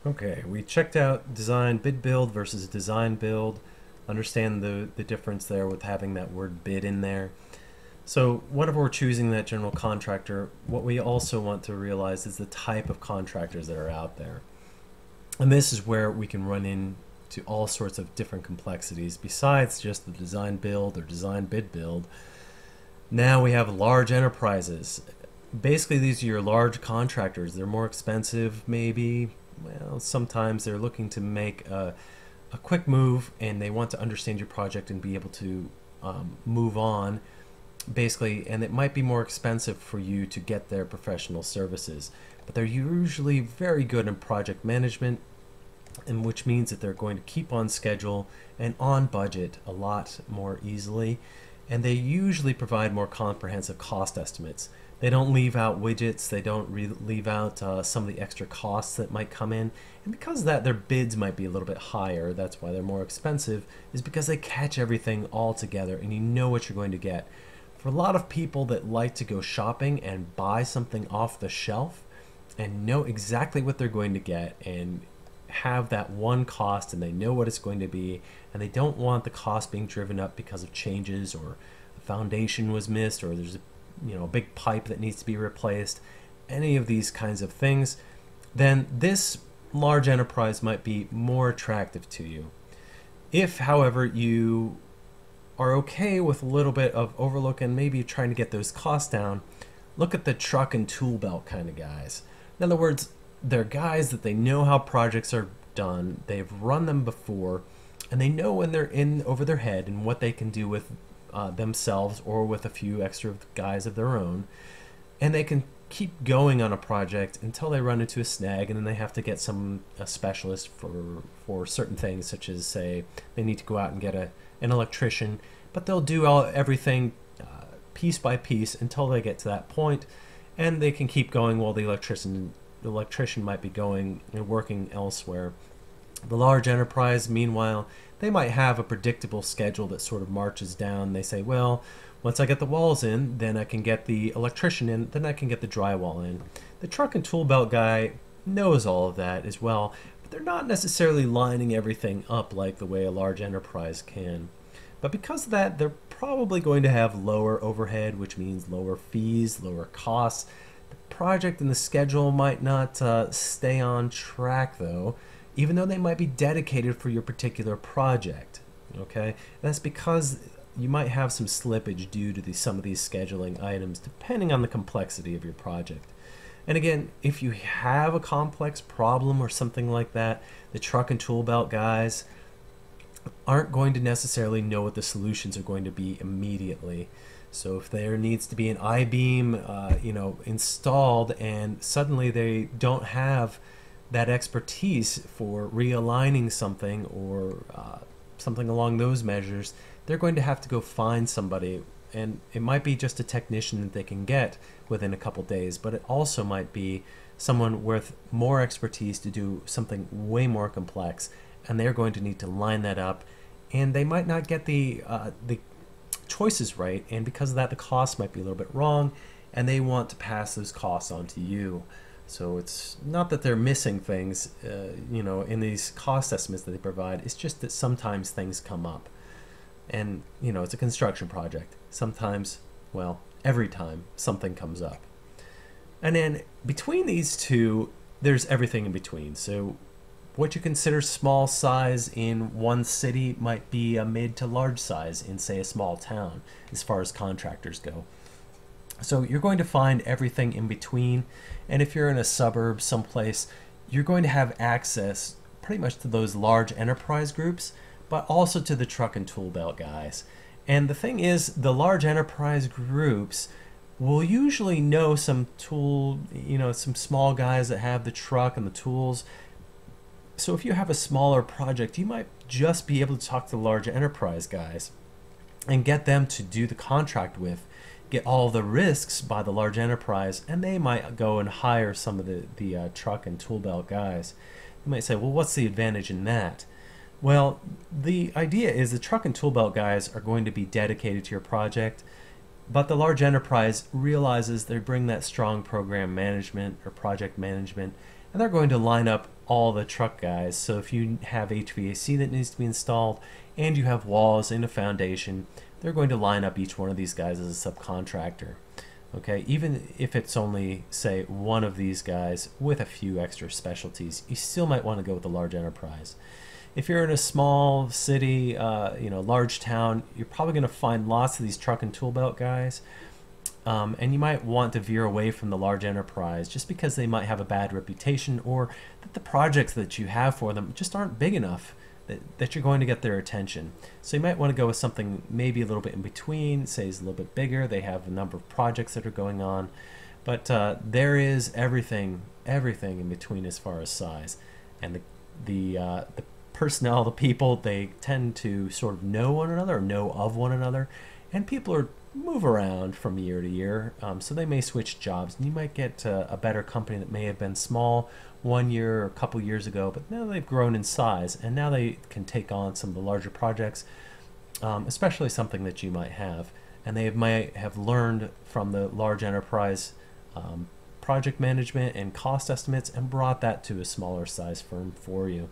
Okay, we checked out design bid build versus design build. Understand the difference there with having that word bid in there. So whenever we're choosing that general contractor, what we also want to realize is the type of contractors that are out there. And this is where we can run into all sorts of different complexities besides just the design build or design bid build. Now we have large enterprises. Basically, these are your large contractors. They're more expensive, maybe. Well, sometimes they're looking to make a quick move and they want to understand your project and be able to move on, basically. And it might be more expensive for you to get their professional services. But they're usually very good in project management, and which means that they're going to keep on schedule and on budget a lot more easily. And they usually provide more comprehensive cost estimates. They don't leave out widgets. They don't leave out some of the extra costs that might come in. And because of that, their bids might be a little bit higher. That's why they're more expensive, is because they catch everything all together and you know what you're going to get. For a lot of people that like to go shopping and buy something off the shelf and know exactly what they're going to get and have that one cost and they know what it's going to be, and they don't want the cost being driven up because of changes or a foundation was missed or there's a big pipe that needs to be replaced, any of these kinds of things, then this large enterprise might be more attractive to you. If, however, you are okay with a little bit of overlook and maybe trying to get those costs down, look at the truck and tool belt kind of guys. In other words, they're guys that they know how projects are done, they've run them before, and they know when they're in over their head and what they can do with themselves or with a few extra guys of their own, and they can keep going on a project until they run into a snag, and then they have to get a specialist for certain things, such as, say, they need to go out and get an electrician, but they'll do everything piece by piece until they get to that point, and they can keep going while the electrician might be going and working elsewhere. The large enterprise, meanwhile, they might have a predictable schedule that sort of marches down. They say, well, once I get the walls in, then I can get the electrician in, then I can get the drywall in. The truck and tool belt guy knows all of that as well, but they're not necessarily lining everything up like the way a large enterprise can. But because of that, they're probably going to have lower overhead, which means lower fees, lower costs. The project and the schedule might not stay on track, though, even though they might be dedicated for your particular project. Okay, that's because you might have some slippage due to some of these scheduling items, depending on the complexity of your project. And again, if you have a complex problem or something like that, the truck and tool belt guys aren't going to necessarily know what the solutions are going to be immediately. So if there needs to be an I-beam installed and suddenly they don't have that expertise for realigning something or something along those measures, they're going to have to go find somebody, and it might be just a technician that they can get within a couple days, but it also might be someone with more expertise to do something way more complex, and they're going to need to line that up, and they might not get the choices right, and because of that the costs might be a little bit wrong, and they want to pass those costs on to you. So it's not that they're missing things in these cost estimates that they provide, it's just that sometimes things come up. And it's a construction project. Sometimes, well, every time something comes up. And then between these two, there's everything in between. So what you consider small size in one city might be a mid to large size in, say, a small town, as far as contractors go. So you're going to find everything in between. And if you're in a suburb someplace, you're going to have access pretty much to those large enterprise groups, but also to the truck and tool belt guys. And the thing is, the large enterprise groups will usually know some some small guys that have the truck and the tools. So if you have a smaller project, you might just be able to talk to the large enterprise guys and get them to do the contract with, get all the risks by the large enterprise, and they might go and hire some of the truck and tool belt guys. You might say, well, what's the advantage in that? Well, the idea is the truck and tool belt guys are going to be dedicated to your project, but the large enterprise realizes they bring that strong program management or project management, and they're going to line up all the truck guys. So if you have HVAC that needs to be installed and you have walls and a foundation, they're going to line up each one of these guys as a subcontractor. Okay, even if it's only, say, one of these guys with a few extra specialties, you still might want to go with a large enterprise. If you're in a small city, large town, you're probably going to find lots of these truck and tool belt guys. And you might want to veer away from the large enterprise just because they might have a bad reputation, or that the projects that you have for them just aren't big enough that you're going to get their attention. So you might want to go with something maybe a little bit in between, say is a little bit bigger, they have a number of projects that are going on, but there is everything in between as far as size. And the personnel, the people, they tend to sort of know one another, or know of one another, and people move around from year to year, so they may switch jobs, and you might get a better company that may have been small 1 year or a couple years ago, but now they've grown in size, and now they can take on some of the larger projects, especially something that you might have, and they might have learned from the large enterprise project management and cost estimates and brought that to a smaller size firm for you.